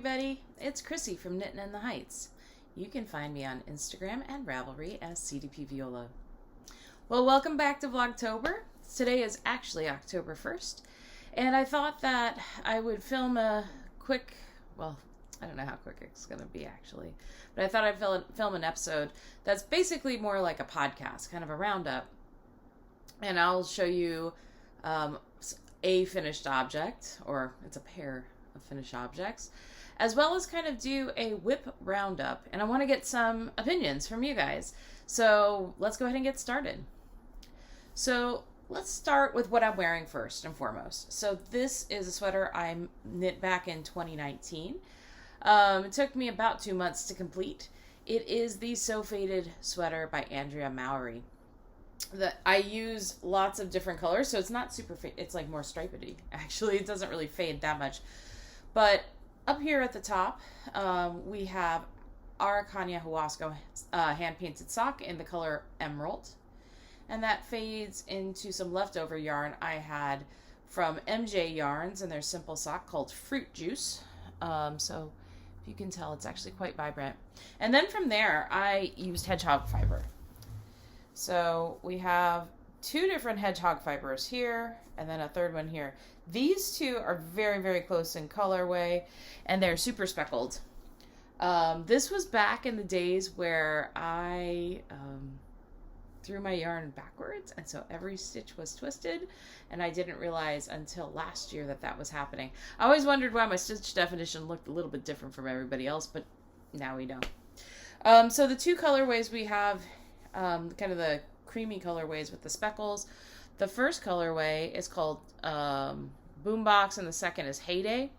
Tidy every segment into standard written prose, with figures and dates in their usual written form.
everybody, it's Chrissy from Knittin' in the Heights. You can find me on Instagram and Ravelry as CDP Viola. Well, welcome back to Vlogtober. Today is actually October 1st, and I thought that I would film a quick, well, I don't know how quick it's going to be actually, but I thought I'd film an episode that's basically more like a podcast, kind of a roundup, and I'll show you a finished object, or it's a pair of finished objects, as well as kind of do a whip roundup. And I want to get some opinions from you guys. So let's go ahead and get started. So let's start with what I'm wearing first and foremost. So this is a sweater I knit back in 2019. It took me about 2 months to complete. It is the So Faded sweater by Andrea Mowry. I use lots of different colors, so it's not super it's like more stripedy. Actually, it doesn't really fade that much. But up here at the top, we have Araucania Huasco hand-painted sock in the color Emerald. And that fades into some leftover yarn I had from MJ Yarns and their simple sock called Fruit Juice. So if you can tell, it's actually quite vibrant. And then from there, I used hedgehog fiber. So we have two different hedgehog fibers here, and then a third one here. These two are very, very close in colorway, and they're super speckled. This was back in the days where I threw my yarn backwards, and so every stitch was twisted, and I didn't realize until last year that that was happening. I always wondered why my stitch definition looked a little bit different from everybody else, but now we know. So the two colorways we have, kind of the creamy colorways with the speckles. The first colorway is called Boombox, and the second is Heyday.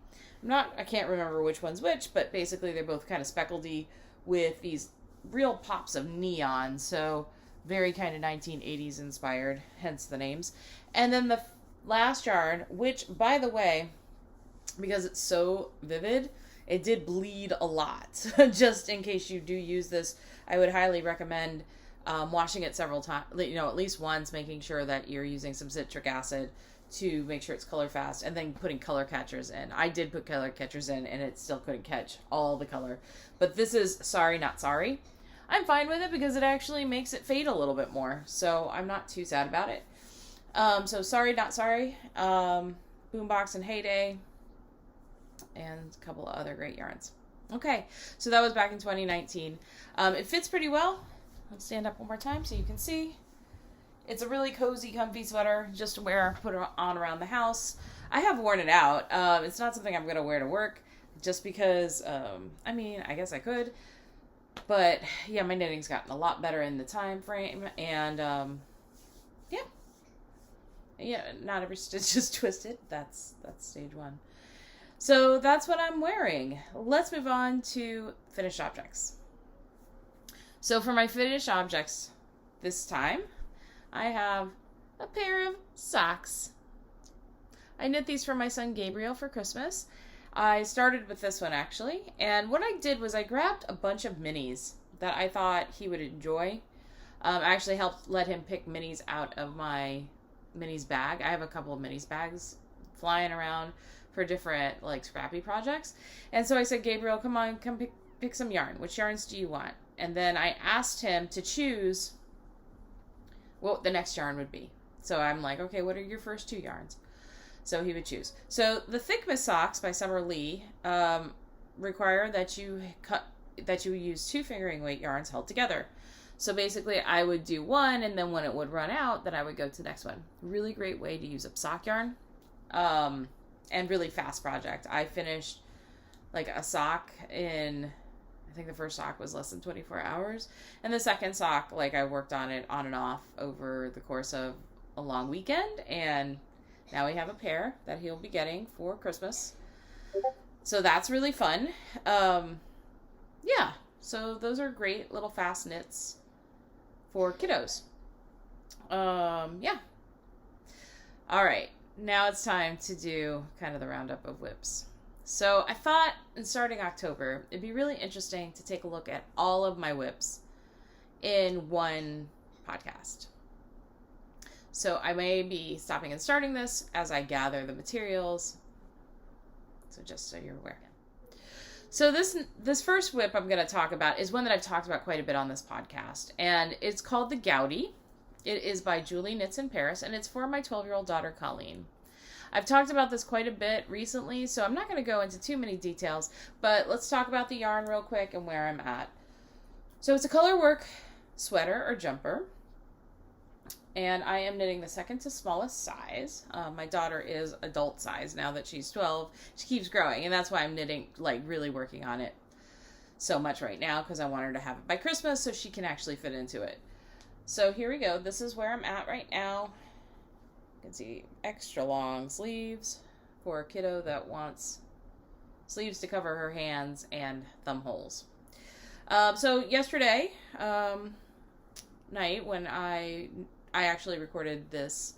I can't remember which one's which, but basically they're both kind of speckledy with these real pops of neon, so very kind of 1980s inspired, hence the names. And then the last yarn, which, by the way, because it's so vivid, it did bleed a lot. Just in case you do use this, I would highly recommend washing it several times, at least once, making sure that you're using some citric acid to make sure it's color fast, and then putting color catchers in. I did put color catchers in, and it still couldn't catch all the color. But this is Sorry Not Sorry. I'm fine with it because it actually makes it fade a little bit more, so I'm not too sad about it. So Sorry Not Sorry, Boombox and Heyday, and a couple of other great yarns. Okay, so that was back in 2019. It fits pretty well. Let's stand up one more time so you can see. It's a really cozy, comfy sweater just to wear, put it on around the house. I have worn it out. It's not something I'm going to wear to work just because, I guess I could. But, yeah, my knitting's gotten a lot better in the time frame. And, yeah, not every stitch is twisted. That's stage one. So that's what I'm wearing. Let's move on to finished objects. So for my finished objects this time, I have a pair of socks. I knit these for my son Gabriel for Christmas. I started with this one actually, and what I did was I grabbed a bunch of minis that I thought he would enjoy. I actually helped let him pick minis out of my minis bag. I have a couple of minis bags flying around for different scrappy projects. And so I said, Gabriel, come on, come pick some yarn. Which yarns do you want? And then I asked him to choose what the next yarn would be. So I'm like, okay, what are your first two yarns? So he would choose. So the Thickness socks by Summer Lee require that you use two fingering weight yarns held together. So basically I would do one, and then when it would run out, then I would go to the next one. Really great way to use up sock yarn. And really fast project. I finished a sock in, I think the first sock was less than 24 hours. And the second sock, I worked on it on and off over the course of a long weekend. And now we have a pair that he'll be getting for Christmas. So that's really fun. Yeah, so those are great little fast knits for kiddos. Yeah. All right, now it's time to do kind of the roundup of whips. So I thought in starting October, it'd be really interesting to take a look at all of my whips in one podcast. So I may be stopping and starting this as I gather the materials. So just so you're aware. So this first whip I'm going to talk about is one that I've talked about quite a bit on this podcast, and it's called the Gouty. It is by Julie Knits in Paris, and it's for my 12-year-old daughter, Colleen. I've talked about this quite a bit recently, so I'm not going to go into too many details, but let's talk about the yarn real quick and where I'm at. So it's a color work sweater or jumper, and I am knitting the second to smallest size. My daughter is adult size now that she's 12. She keeps growing, and that's why I'm knitting, like really working on it so much right now, because I want her to have it by Christmas so she can actually fit into it. So here we go. This is where I'm at right now. You can see extra long sleeves for a kiddo that wants sleeves to cover her hands and thumb holes. So yesterday night when I actually recorded this,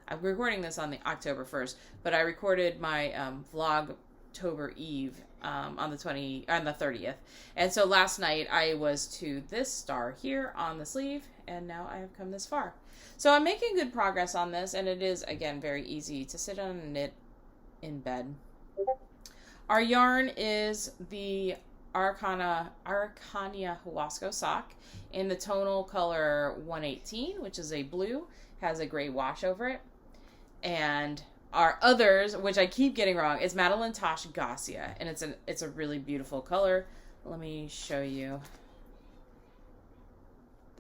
I'm recording this on the October 1st, but I recorded my Vlogtober Eve on the 30th. And so last night I was to this star here on the sleeve, and now I have come this far. So I'm making good progress on this, and it is, again, very easy to sit on and knit in bed. Our yarn is the Araucania Huasco sock in the tonal color 118, which is a blue, has a gray wash over it. And our others, which I keep getting wrong, is Madeleine Tosh Gossia, and it's a really beautiful color. Let me show you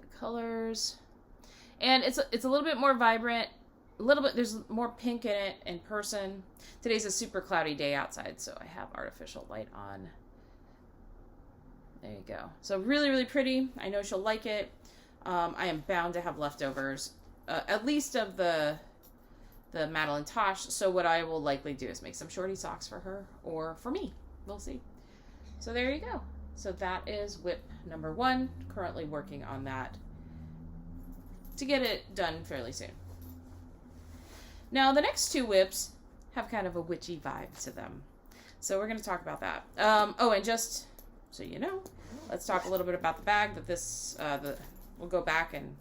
the colors. And it's a little bit more vibrant, there's more pink in it in person. Today's a super cloudy day outside, so I have artificial light on. There you go. So really, really pretty. I know she'll like it. I am bound to have leftovers, at least of the Madeleine Tosh. So what I will likely do is make some shorty socks for her or for me. We'll see. So there you go. So that is whip number 1. Currently working on that to get it done fairly soon. Now the next 2 whips have kind of a witchy vibe to them. So we're going to talk about that. Oh, and just so you know, let's talk a little bit about the bag that this, we'll go back and...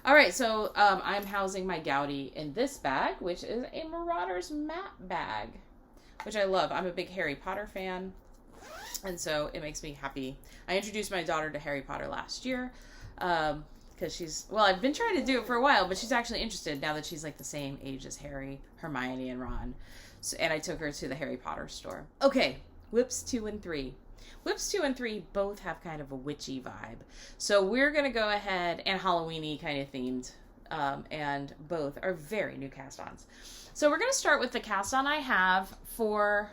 Alright, so I'm housing my Gouty in this bag, which is a Marauders map bag, which I love. I'm a big Harry Potter fan, and so it makes me happy. I introduced my daughter to Harry Potter last year, because I've been trying to do it for a while, but she's actually interested now that she's like the same age as Harry, Hermione, and Ron. So, and I took her to the Harry Potter store. Okay, whips 2 and 3. Whips 2 and 3 both have kind of a witchy vibe. So we're going to go ahead, and Halloween-y kind of themed, and both are very new cast-ons. So we're going to start with the cast-on I have for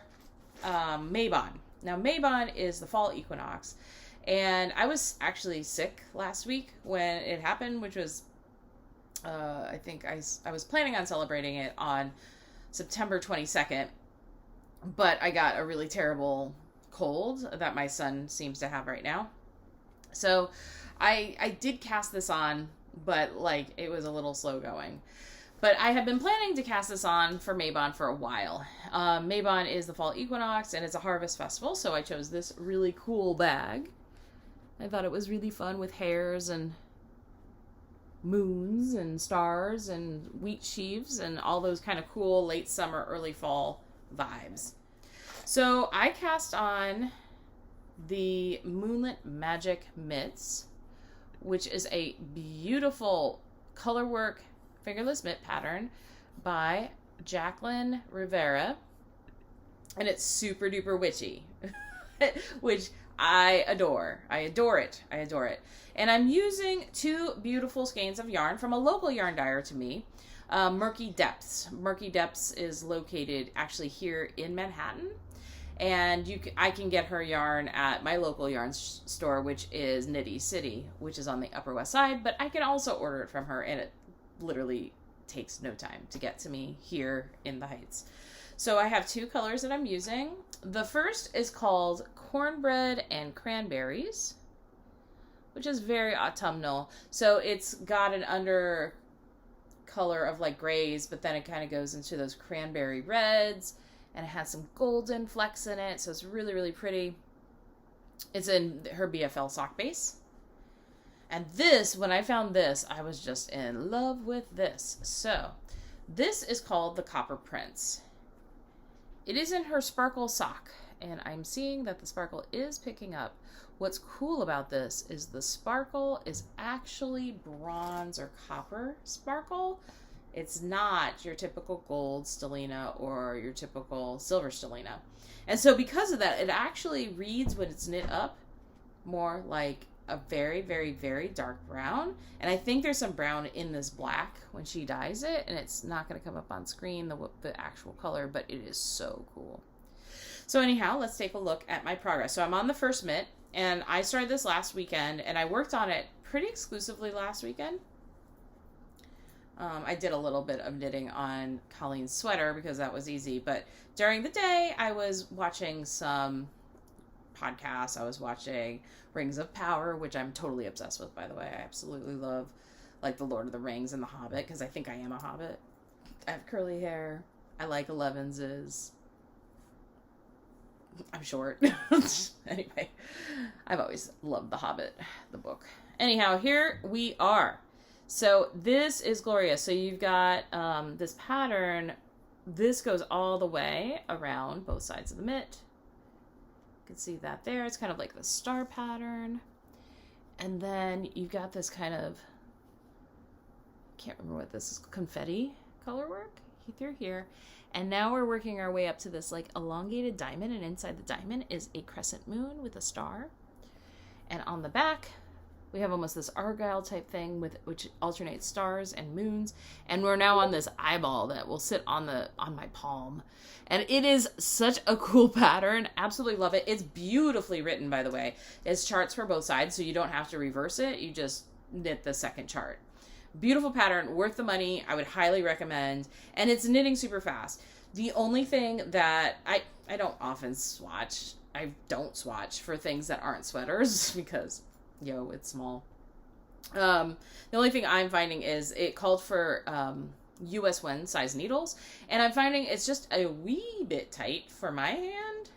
Mabon. Now Mabon is the fall equinox, and I was actually sick last week when it happened, which was, I think I was planning on celebrating it on September 22nd, but I got a really terrible cold that my son seems to have right now. So I did cast this on, but like it was a little slow going. But I have been planning to cast this on for Mabon for a while. Mabon is the fall equinox, and it's a harvest festival, so I chose this really cool bag. I thought it was really fun with hares and moons and stars and wheat sheaves and all those kind of cool late summer, early fall vibes. So I cast on the Moonlit Magic Mitts, which is a beautiful colorwork fingerless mitt pattern by Jacqueline Rivera, and it's super duper witchy, which I adore. I adore it. And I'm using 2 beautiful skeins of yarn from a local yarn dyer to me, Murky Depths. Murky Depths is located actually here in Manhattan, and I can get her yarn at my local yarn store, which is Knitty City, which is on the Upper West Side, but I can also order it from her, and it literally takes no time to get to me here in the Heights. So I have 2 colors that I'm using. The first is called Cornbread and Cranberries, which is very autumnal. So it's got an under color of like grays, but then it kind of goes into those cranberry reds, and it has some golden flecks in it. So it's really, really pretty. It's in her BFL sock base. And this, when I found this, I was just in love with this. So this is called the Copper Prince. it is in her sparkle sock, and I'm seeing that the sparkle is picking up. What's cool about this is the sparkle is actually bronze or copper sparkle. It's not your typical gold stellina or your typical silver stellina. And so because of that, it actually reads when it's knit up more like a very, very, very dark brown. And I think there's some brown in this black when she dyes it, and it's not going to come up on screen, the actual color, but it is so cool. So anyhow, let's take a look at my progress. So I'm on the first mitt, and I started this last weekend, and I worked on it pretty exclusively last weekend. I did a little bit of knitting on Colleen's sweater because that was easy, but during the day I was watching some podcasts. I was watching Rings of Power, which I'm totally obsessed with, by the way. I absolutely love, like, the Lord of the Rings and the Hobbit, because I think I am a Hobbit. I have curly hair. I like 11s. I'm short. Anyway, I've always loved The Hobbit, the book. Anyhow, here we are. So this is glorious. So you've got this pattern. This goes all the way around both sides of the mitt. You can see that there. It's kind of like the star pattern. And then you've got this kind of, I can't remember what this is, confetti color work through here. And now we're working our way up to this like elongated diamond, and inside the diamond is a crescent moon with a star. And on the back, we have almost this argyle type thing which alternates stars and moons. And we're now on this eyeball that will sit on my palm. And it is such a cool pattern. Absolutely love it. It's beautifully written, by the way. It's charts for both sides, so you don't have to reverse it. You just knit the second chart. Beautiful pattern, worth the money. I would highly recommend. And it's knitting super fast. The only thing that I don't often swatch. I don't swatch for things that aren't sweaters because, it's small. The only thing I'm finding is it called for US 1 size needles. And I'm finding it's just a wee bit tight for my hand.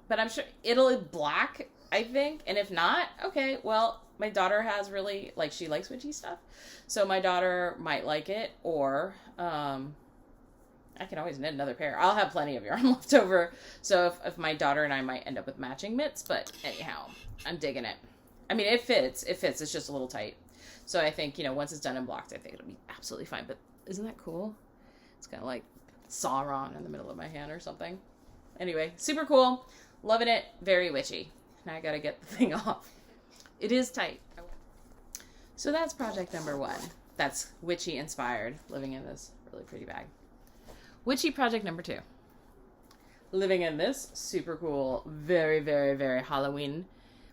But I'm sure it'll be black, I think. And if not, okay, well, my daughter has really, she likes witchy stuff. So my daughter might like it, or I can always knit another pair. I'll have plenty of yarn left over. So if my daughter and I might end up with matching mitts, but anyhow, I'm digging it. I mean, it fits. It's just a little tight. So I think, once it's done and blocked, I think it'll be absolutely fine. But isn't that cool? It's kind of like Sauron in the middle of my hand or something. Anyway, super cool. Loving it. Very witchy. Now I got to get the thing off. It is tight. So that's project number 1. That's witchy inspired, living in this really pretty bag. Witchy project number 2. Living in this super cool, very, very, very Halloween,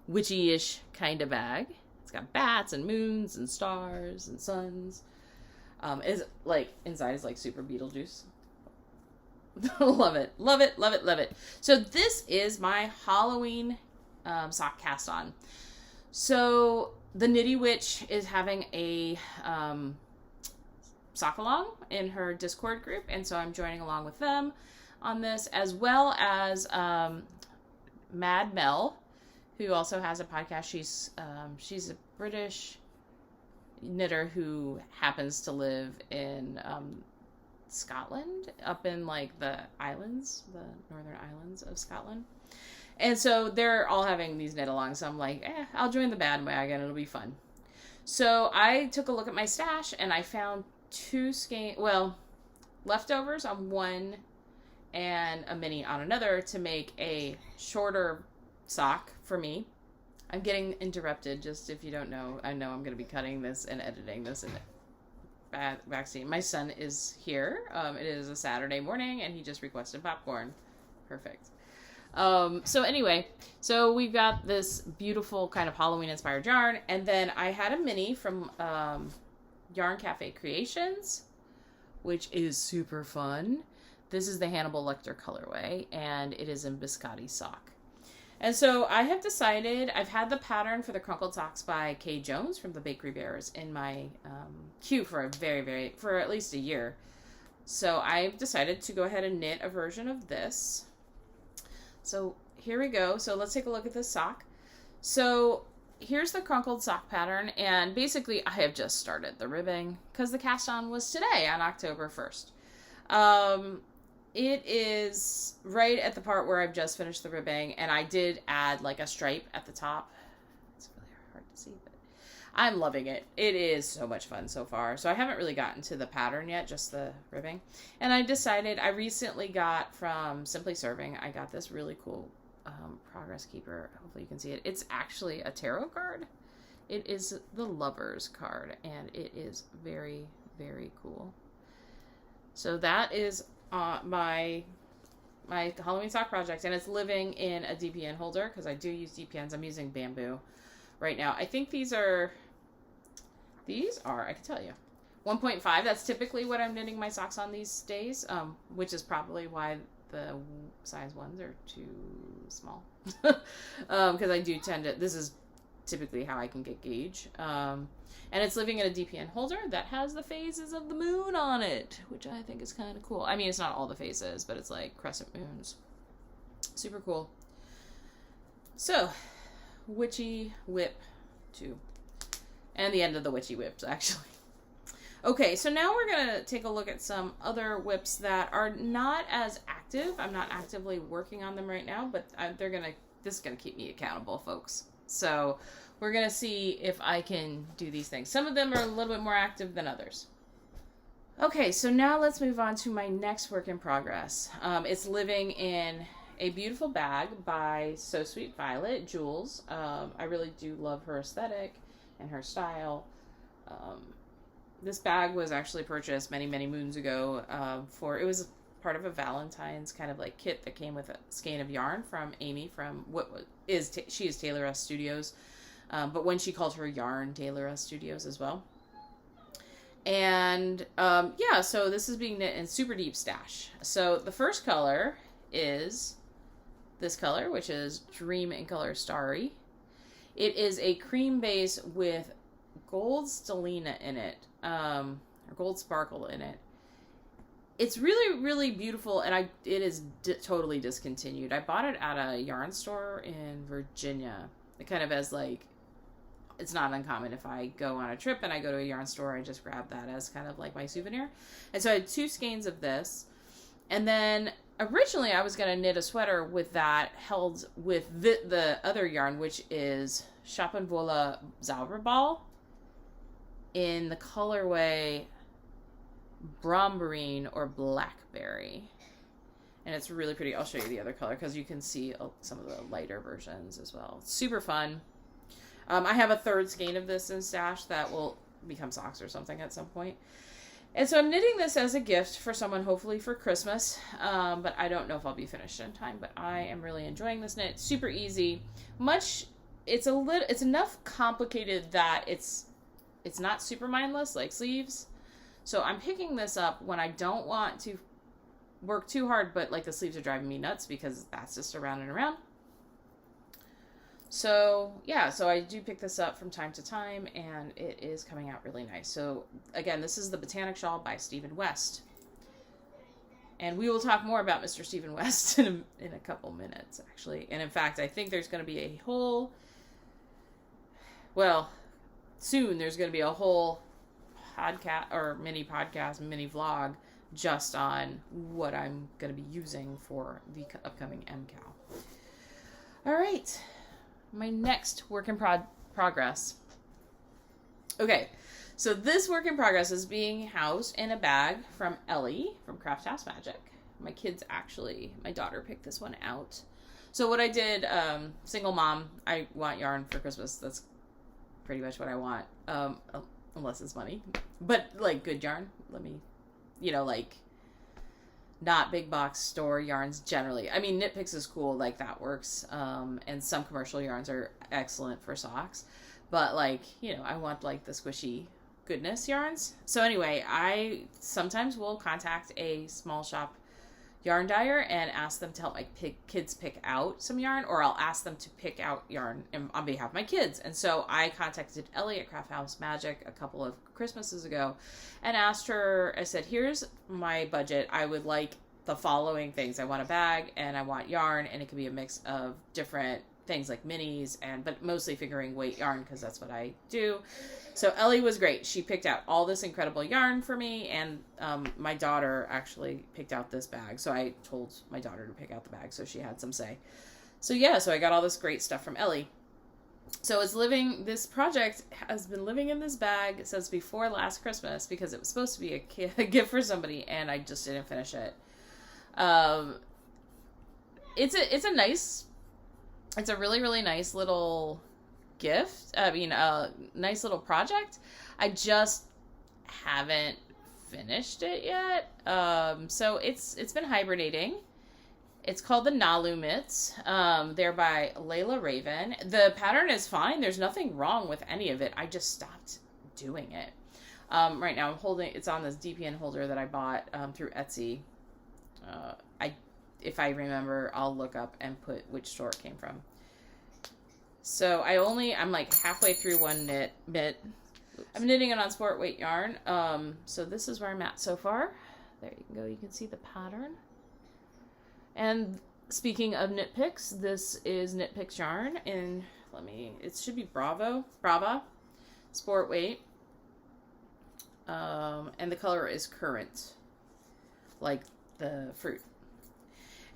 witchy-ish kind of bag. It's got bats and moons and stars and suns. Inside is super Beetlejuice. Love it, love it, love it, love it. So this is my Halloween sock cast on. So the Knitty Witch is having a sock along in her Discord group, and so I'm joining along with them on this, as well as Mad Mel, who also has a podcast. She's a British knitter who happens to live in Scotland, up in the islands, the northern islands of Scotland. And so they're all having these knit alongs. So I'm like, I'll join the bandwagon. It'll be fun. So I took a look at my stash and I found 2 leftovers on one and a mini on another to make a shorter sock for me. I'm getting interrupted, just if you don't know. I know I'm going to be cutting this and editing this in the backseat. My son is here. It is a Saturday morning and he just requested popcorn. Perfect. So anyway, so we've got this beautiful kind of Halloween inspired yarn, and then I had a mini from Yarn Cafe Creations, which is super fun. This is the Hannibal Lecter colorway, and it is in Biscotti sock. And so I have decided, I've had the pattern for the Crunkled Socks by Kay Jones from the Bakery Bears in my queue for for at least a year. So I've decided to go ahead and knit a version of this. So here we go. So let's take a look at this sock. So here's the crunkled sock pattern, and basically I have just started the ribbing because the cast on was today on October 1st. It is right at the part where I've just finished the ribbing, and I did add like a stripe at the top. It's really hard to see, but I'm loving it. It is so much fun so far. So I haven't really gotten to the pattern yet, just the ribbing. And I decided, I recently got from Simply Serving, I got this really cool progress keeper. Hopefully you can see it. It's actually a tarot card. It is the Lover's card, and it is very, very cool. So that is my Halloween sock project, and it's living in a DPN holder because I do use DPNs. I'm using bamboo right now. I think these are, I can tell you, 1.5. That's typically what I'm knitting my socks on these days, which is probably why the size ones are too small. Because I do tend to, this is typically how I can get gauge. And it's living in a DPN holder that has the phases of the moon on it, which I think is kind of cool. I mean, it's not all the phases, but it's like crescent moons. Super cool. So, Witchy Whip 2. And the end of the Witchy Whips, actually. Okay, so now we're going to take a look at some other whips that are not as active. I'm not actively working on them right now, but this is going to keep me accountable, folks. So we're going to see if I can do these things. Some of them are a little bit more active than others. Okay, so now let's move on to my next work in progress. It's living in a beautiful bag by So Sweet Violet, Jules. I really do love her aesthetic and her style. This bag was actually purchased many, many moons ago it was part of a Valentine's kind of like kit that came with a skein of yarn from Amy from she is Taylor S Studios, but when she called her yarn Taylor S Studios as well. And yeah, so this is being knit in super deep stash. So the first color is this color, which is Dream in Color Starry. It is a cream base with gold stellina in it, or gold sparkle in it. It's really, really beautiful, and it is totally discontinued. I bought it at a yarn store in Virginia. It kind of as like, it's not uncommon if I go on a trip and I go to a yarn store, I just grab that as kind of like my souvenir. And so I had 2 skeins of this, and then originally I was going to knit a sweater with that held with the other yarn, which is Chapin Voila Zauberball in the colorway Bromberine or Blackberry. And it's really pretty. I'll show you the other color because you can see some of the lighter versions as well. It's super fun. I have a 3rd skein of this in stash that will become socks or something at some point. And so I'm knitting this as a gift for someone, hopefully for Christmas. But I don't know if I'll be finished in time. But I am really enjoying this knit. It's super easy. It's enough complicated that it's not super mindless like sleeves. So I'm picking this up when I don't want to work too hard, but like the sleeves are driving me nuts because that's just around and around. So yeah, so I do pick this up from time to time, and it is coming out really nice. So again, this is the Botanic Shawl by Stephen West. And we will talk more about Mr. Stephen West in a couple minutes, actually. And in fact, I think there's going to be a whole, soon there's going to be a whole podcast or mini vlog just on what I'm going to be using for the upcoming MCAL. All right, my next work in progress. Okay, so this work in progress is being housed in a bag from Ellie from Craft House Magic. My daughter picked this one out. So what I did, single mom, I want yarn for Christmas. That's pretty much what I want. Unless it's money, but like good yarn. Like not big box store yarns generally. I mean, Knit Picks is cool, like that works. And some commercial yarns are excellent for socks, but like, I want like the squishy goodness yarns. So anyway, I sometimes will contact a small shop yarn dyer and ask them to help my kids pick out some yarn, or I'll ask them to pick out yarn on behalf of my kids. And so I contacted Ellie at Craft House Magic a couple of Christmases ago and asked her, I said, here's my budget. I would like the following things. I want a bag and I want yarn, and it could be a mix of different things like minis, but mostly figuring weight yarn because that's what I do. So Ellie was great. She picked out all this incredible yarn for me, and my daughter actually picked out this bag. So I told my daughter to pick out the bag, so she had some say. So yeah, so I got all this great stuff from Ellie. So this project has been living in this bag since before last Christmas because it was supposed to be a gift for somebody, and I just didn't finish it. It's a really, really nice little gift. I mean, a nice little project. I just haven't finished it yet. So it's been hibernating. It's called the Nalu Mitts. They're by Layla Raven. The pattern is fine. There's nothing wrong with any of it. I just stopped doing it. Right now I'm holding, it's on this DPN holder that I bought through Etsy. If I remember, I'll look up and put which store it came from. So I'm like halfway through one mitt. I'm knitting it on sport weight yarn. So this is where I'm at so far. There you can go. You can see the pattern. And speaking of knit picks, this is knit picks yarn in, it should be Brava sport weight. And the color is currant, like the fruit.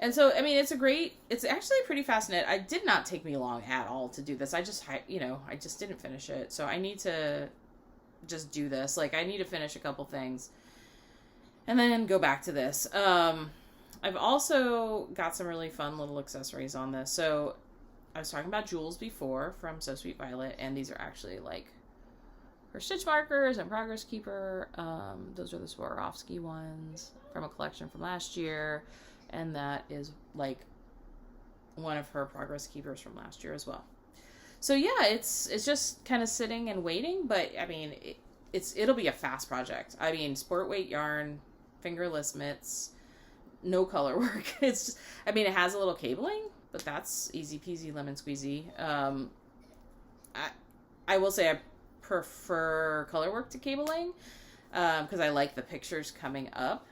And so, I mean, it's actually a pretty fast knit. It did not take me long at all to do this. I just didn't finish it. So I need to just do this. Like, I need to finish a couple things and then go back to this. I've also got some really fun little accessories on this. So I was talking about jewels before from So Sweet Violet, and these are actually like her stitch markers and progress keeper. Those are the Swarovski ones from a collection from last year. And that is like one of her progress keepers from last year as well. So yeah, it's just kind of sitting and waiting, but I mean, it'll be a fast project. I mean, sport weight yarn, fingerless mitts, no color work. It's just, I mean, it has a little cabling, but that's easy peasy lemon squeezy. I will say I prefer color work to cabling, because I like the pictures coming up.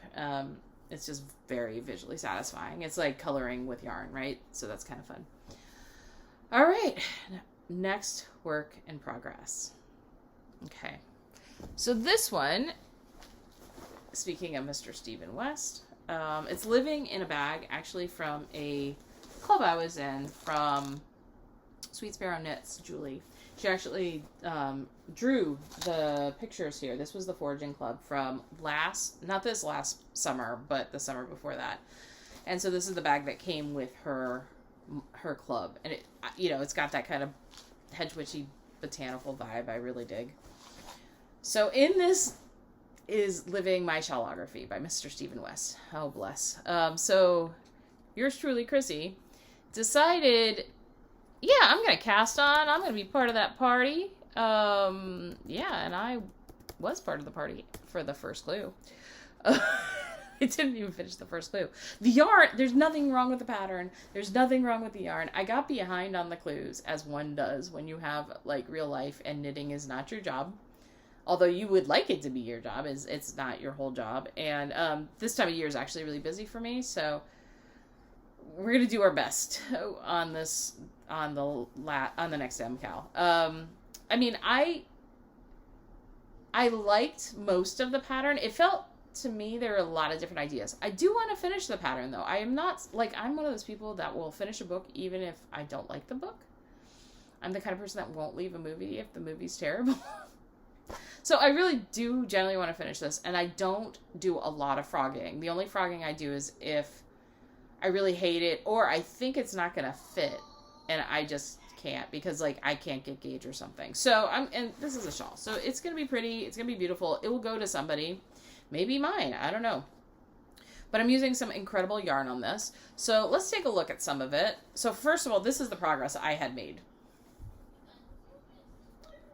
It's just very visually satisfying. It's like coloring with yarn, right? So that's kind of fun. All right. Next work in progress. Okay. So this one, speaking of Mr. Stephen West, it's living in a bag actually from a club I was in from Sweet Sparrow Knits, Julie. She actually drew the pictures here. This was the Foraging Club from not this last summer, but the summer before that. And so this is the bag that came with her club. And it's got that kind of hedge witchy botanical vibe I really dig. So in this is living my shawlography by Mr. Stephen West. Oh, bless. So yours truly, Chrissy, decided, yeah, I'm going to cast on. I'm going to be part of that party. Yeah, and I was part of the party for the first glue. I didn't even finish the first glue. The yarn, there's nothing wrong with the pattern. There's nothing wrong with the yarn. I got behind on the clues, as one does when you have, like, real life and knitting is not your job. Although you would like it to be your job, it's not your whole job. And this time of year is actually really busy for me, so we're going to do our best on this, on the next MCal. I mean, I liked most of the pattern. It felt to me there were a lot of different ideas. I do want to finish the pattern though. I am not, like, I'm one of those people that will finish a book even if I don't like the book. I'm the kind of person that won't leave a movie if the movie's terrible. So I really do generally want to finish this, and I don't do a lot of frogging. The only frogging I do is if I really hate it or I think it's not going to fit and I just can't because, like, I can't get gauge or something. So and this is a shawl, so it's going to be pretty, it's going to be beautiful. It will go to somebody, maybe mine, I don't know. But I'm using some incredible yarn on this. So let's take a look at some of it. So first of all, this is the progress I had made.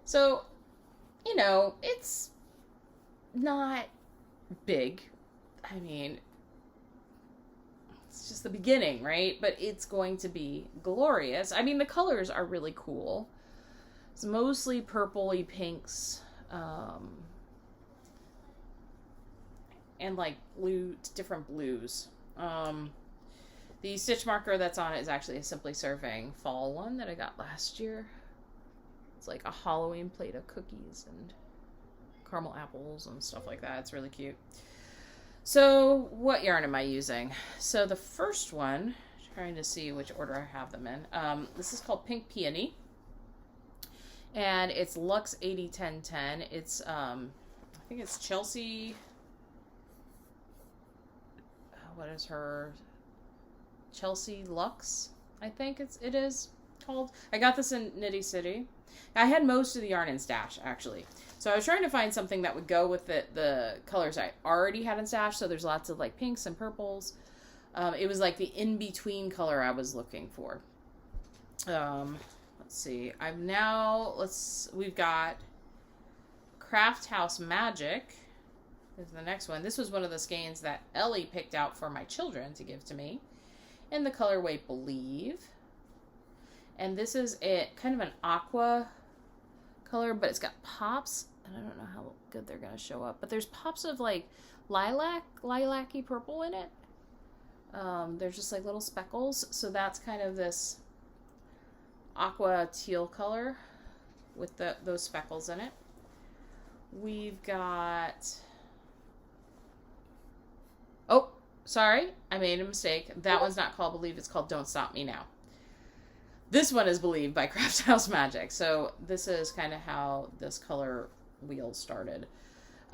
So, you know, it's not big. I mean, it's just the beginning, right? But it's going to be glorious. I mean, the colors are really cool. It's mostly purpley pinks, and like blue, different blues. The stitch marker that's on it is actually a Simply Serving fall one that I got last year. It's like a Halloween plate of cookies and caramel apples and stuff like that. It's really cute. So what yarn am I using? So the first one, trying to see which order I have them in. This is called Pink Peony. And it's Luxe 801010. It's, I think it's Chelsea. What is her? Chelsea Luxe, I think it is called. I got this in Knitty City. I had most of the yarn in stash, actually. So I was trying to find something that would go with the colors I already had in stash. So there's lots of like pinks and purples. It was like the in-between color I was looking for. Let's see. We've got Craft House Magic is the next one. This was one of the skeins that Ellie picked out for my children to give to me in the colorway Believe. And this is kind of an aqua color, but it's got pops, and I don't know how good they're going to show up, but there's pops of like lilac-y purple in it. There's just like little speckles, so that's kind of this aqua teal color with those speckles in it. We've got... Oh, sorry, I made a mistake. That one's not called Believe, it's called Don't Stop Me Now. This one is Believe by Craft House Magic. So this is kind of how this color wheel started.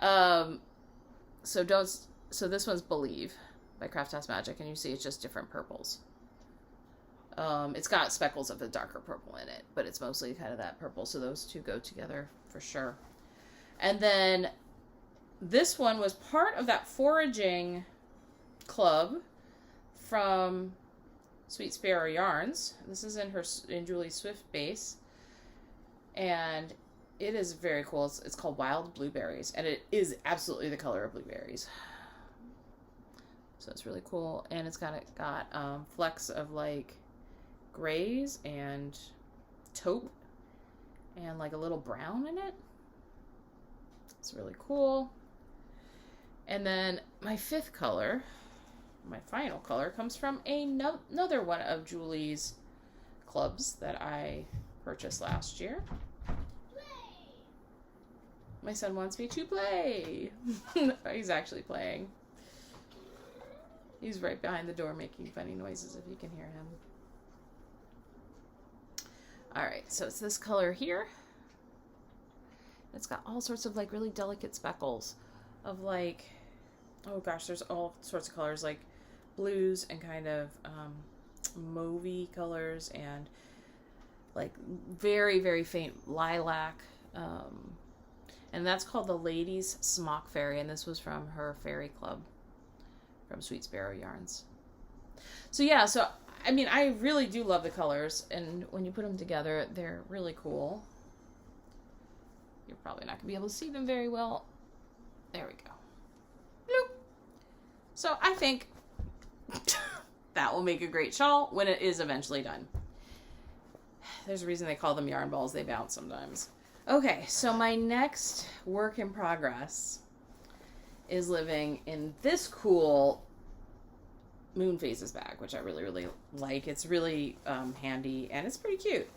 So this one's Believe by Craft House Magic, and you see it's just different purples. It's got speckles of the darker purple in it, but it's mostly kind of that purple. So those two go together for sure. And then this one was part of that foraging club from Sweet Sparrow Yarns. This is in Julie Swift base, and it is very cool. It's called Wild Blueberries, and it is absolutely the color of blueberries. So it's really cool, and it's got flecks of like grays and taupe and like a little brown in it. It's really cool. And then my fifth color, my final color, comes from another one of Julie's clubs that I purchased last year. Play. My son wants me to play. He's actually playing. He's right behind the door making funny noises if you can hear him. Alright, so it's this color here. It's got all sorts of like really delicate speckles of like, oh gosh, there's all sorts of colors like blues and kind of mauvey colors and like very, very faint lilac. And that's called the Ladies Smock Fairy, and this was from her fairy club from Sweet Sparrow Yarns. So yeah, I mean, I really do love the colors, and when you put them together, they're really cool. You're probably not going to be able to see them very well. There we go. Bloop. So I think that will make a great shawl when it is eventually done. There's a reason they call them yarn balls. They bounce sometimes. Okay, so my next work in progress is living in this cool Moon Phases bag, which I really, really like. It's really handy, and it's pretty cute.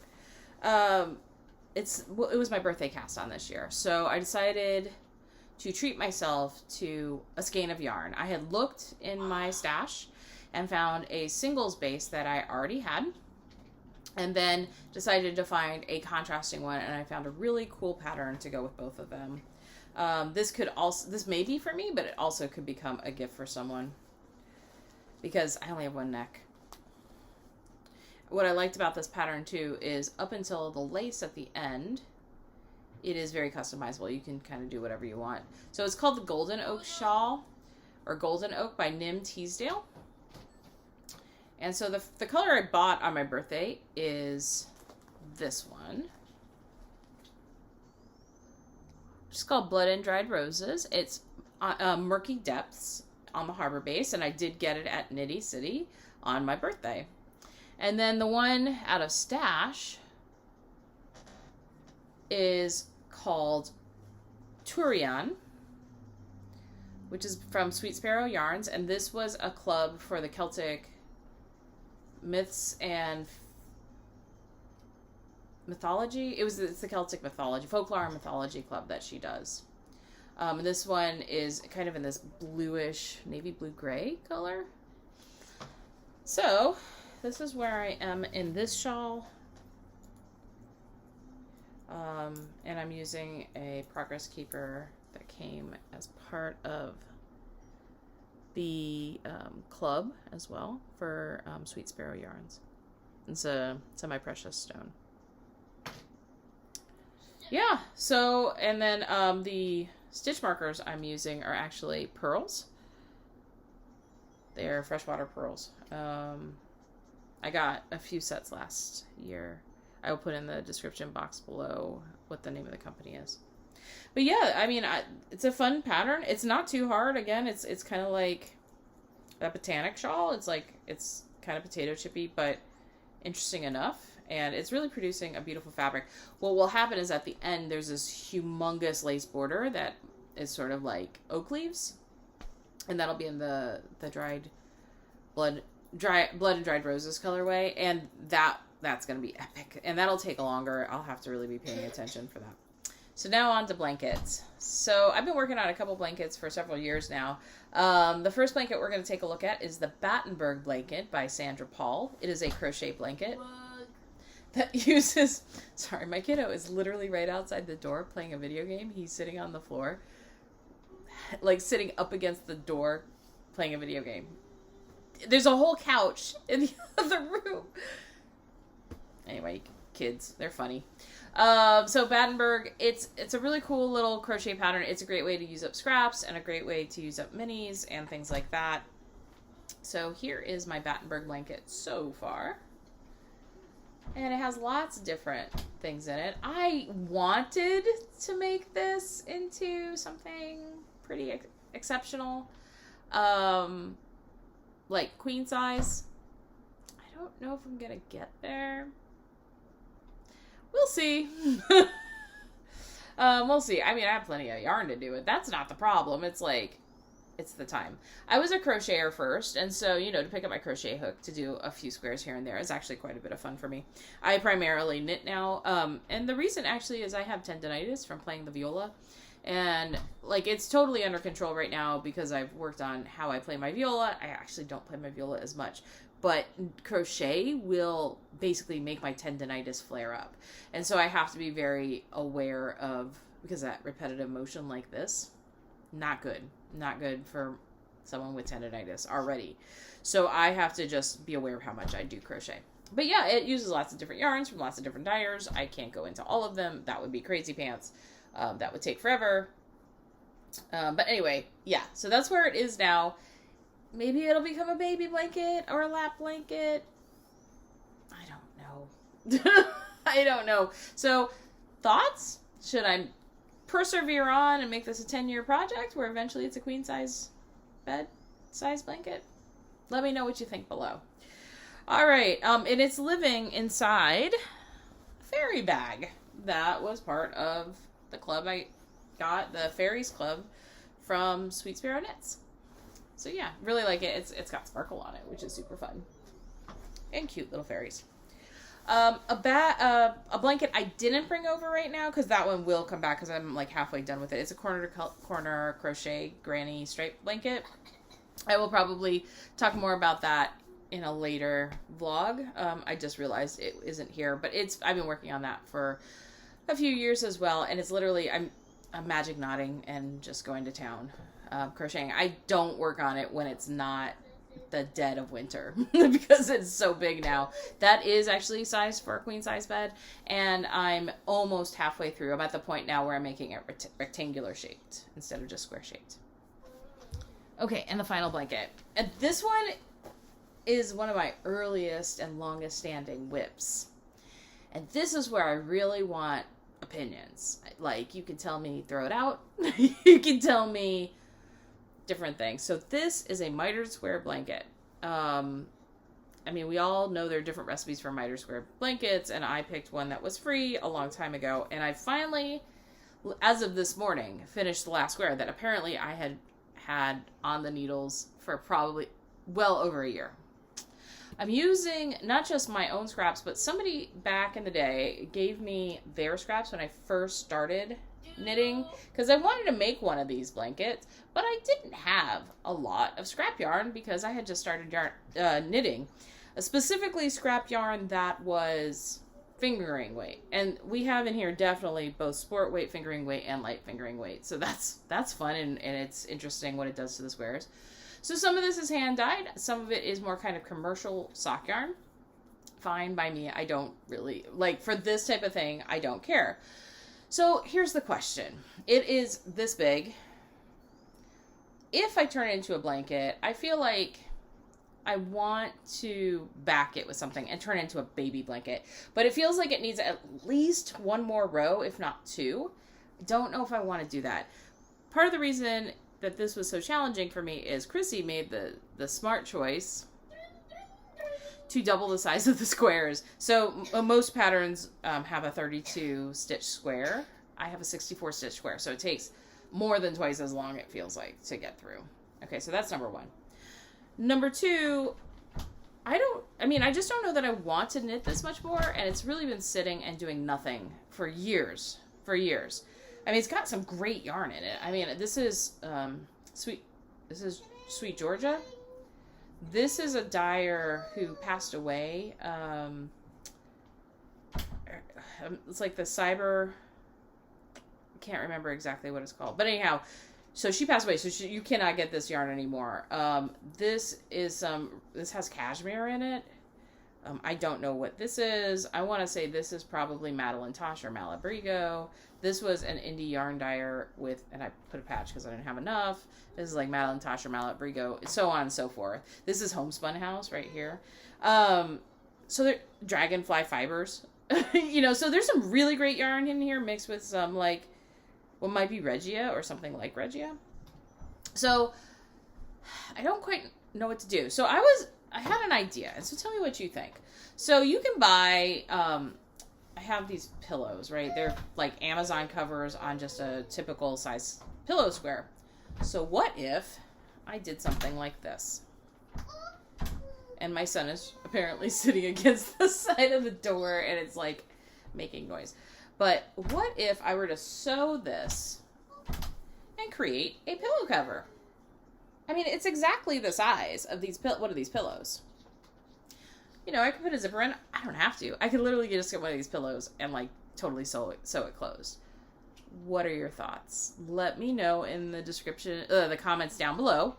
It was my birthday cast on this year, so I decided to treat myself to a skein of yarn. I had looked in my stash and found a singles base that I already had, and then decided to find a contrasting one, and I found a really cool pattern to go with both of them. This may be for me, but it also could become a gift for someone because I only have one neck. What I liked about this pattern too is up until the lace at the end, it is very customizable. You can kind of do whatever you want. So it's called the Golden Oak Shawl, or Golden Oak by Nim Teasdale. And so the color I bought on my birthday is this one. It's called Blood and Dried Roses. It's Murky Depths on the Harbor base, and I did get it at Knitty City on my birthday. And then the one out of stash is called Turian, which is from Sweet Sparrow Yarns, and this was a club for the Celtic Myths and Mythology. It's the Celtic Mythology, Folklore and Mythology Club that she does. And this one is kind of in this bluish, navy blue gray color. So, this is where I am in this shawl. And I'm using a Progress Keeper that came as part of the club as well for Sweet Sparrow yarns. It's a semi-precious stone. Yeah, so, and then the stitch markers I'm using are actually pearls. They're freshwater pearls. I got a few sets last year. I will put in the description box below what the name of the company is. But yeah, I mean, it's a fun pattern. It's not too hard. Again, it's kind of like that Botanic Shawl. It's kind of potato chippy, but interesting enough. And it's really producing a beautiful fabric. What will happen is at the end, there's this humongous lace border that is sort of like oak leaves. And that'll be in the dried blood and dried roses colorway. And that's going to be epic. And that'll take longer. I'll have to really be paying attention for that. So now on to blankets. So I've been working on a couple blankets for several years now. The first blanket we're going to take a look at is the Battenberg Blanket by Sandra Paul. It is a crochet blanket that uses... Sorry, my kiddo is literally right outside the door playing a video game. He's sitting on the floor, like sitting up against the door playing a video game. There's a whole couch in the other room. Anyway, kids, they're funny. So Battenberg, it's a really cool little crochet pattern. It's a great way to use up scraps and a great way to use up minis and things like that. So here is my Battenberg blanket so far. And it has lots of different things in it. I wanted to make this into something pretty exceptional. Like queen size. I don't know if I'm gonna get there. We'll see. We'll see. I mean, I have plenty of yarn to do it. That's not the problem. It's like, it's the time. I was a crocheter first, and so, you know, to pick up my crochet hook to do a few squares here and there is actually quite a bit of fun for me. I primarily knit now, and the reason actually is I have tendonitis from playing the viola, and, like, it's totally under control right now because I've worked on how I play my viola. I actually don't play my viola as much. But crochet will basically make my tendonitis flare up. And so I have to be very aware of, because that repetitive motion like this, not good. Not good for someone with tendonitis already. So I have to just be aware of how much I do crochet. But yeah, it uses lots of different yarns from lots of different dyers. I can't go into all of them. That would be crazy pants. That would take forever. But anyway, yeah. So that's where it is now. Maybe it'll become a baby blanket or a lap blanket. I don't know. I don't know. So, thoughts? Should I persevere on and make this a 10-year project where eventually it's a queen size bed size blanket? Let me know what you think below. All right. And it's living inside a fairy bag. That was part of the club I got, the Fairies Club from Sweet Sparrow Knits. So yeah, really like it. It's got sparkle on it, which is super fun. And cute little fairies. A blanket I didn't bring over right now, because that one will come back because I'm like halfway done with it. It's a corner to corner crochet granny stripe blanket. I will probably talk more about that in a later vlog. I just realized it isn't here, but I've been working on that for a few years as well, and it's literally I'm magic knotting and just going to town. Crocheting. I don't work on it when it's not the dead of winter because it's so big now. That is actually sized for a queen size bed, and I'm almost halfway through. I'm at the point now where I'm making it rectangular shaped instead of just square shaped. Okay, and the final blanket. And this one is one of my earliest and longest standing whips. And this is where I really want opinions. Like, you can tell me throw it out. You can tell me different things. So this is a mitered square blanket. I mean, we all know there are different recipes for mitered square blankets, and I picked one that was free a long time ago, and I finally, as of this morning, finished the last square that apparently I had on the needles for probably well over a year. I'm using not just my own scraps, but somebody back in the day gave me their scraps when I first started knitting, because I wanted to make one of these blankets, but I didn't have a lot of scrap yarn because I had just started knitting. Specifically scrap yarn that was fingering weight. And we have in here definitely both sport weight fingering weight and light fingering weight. So that's fun, and it's interesting what it does to the squares. So some of this is hand dyed. Some of it is more kind of commercial sock yarn. Fine by me. I don't really, like, for this type of thing, I don't care. So here's the question. It is this big. If I turn it into a blanket, I feel like I want to back it with something and turn it into a baby blanket. But it feels like it needs at least one more row, if not two. I don't know if I want to do that. Part of the reason that this was so challenging for me is Chrissy made the smart choice to double the size of the squares. So most patterns have a 32 stitch square. I have a 64 stitch square. So it takes more than twice as long, it feels like, to get through. Okay, so that's number one. Number two, I just don't know that I want to knit this much more, and it's really been sitting and doing nothing for years. I mean, it's got some great yarn in it. I mean, this is Sweet Georgia. This is a dyer who passed away. It's like the cyber, I can't remember exactly what it's called. But anyhow, so she passed away, so you cannot get this yarn anymore. This has cashmere in it. I don't know what this is. I want to say this is probably Madeline Tosh or Malabrigo. This was an indie yarn dyer with, and I put a patch because I didn't have enough. This is like Madeline Tosh or Malabrigo, so on and so forth. This is Homespun House right here. So they're dragonfly fibers. So there's some really great yarn in here mixed with some like what might be Regia or something like Regia. So I don't quite know what to do. So I had an idea, and so tell me what you think. So you can buy, I have these pillows, right? They're like Amazon covers on just a typical size pillow square. So what if I did something like this? And my son is apparently sitting against the side of the door, and it's like making noise. But what if I were to sew this and create a pillow cover? I mean, it's exactly the size of these what are these pillows? I could put a zipper in. I don't have to. I could literally just get one of these pillows and like totally sew it closed. What are your thoughts? Let me know in the description, the comments down below.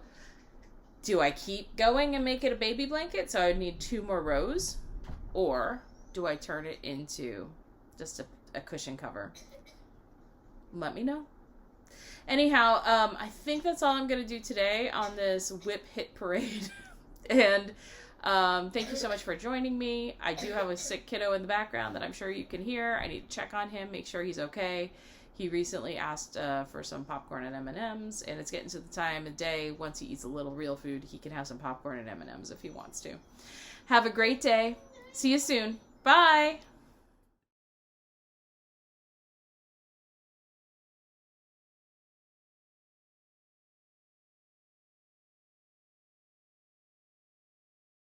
Do I keep going and make it a baby blanket, so I would need 2 more rows? Or do I turn it into just a cushion cover? Let me know. Anyhow, I think that's all I'm going to do today on this whip hit parade. And thank you so much for joining me. I do have a sick kiddo in the background that I'm sure you can hear. I need to check on him, make sure he's okay. He recently asked for some popcorn and M&Ms, and it's getting to the time of day, once he eats a little real food, he can have some popcorn and M&Ms if he wants to. Have a great day. See you soon. Bye.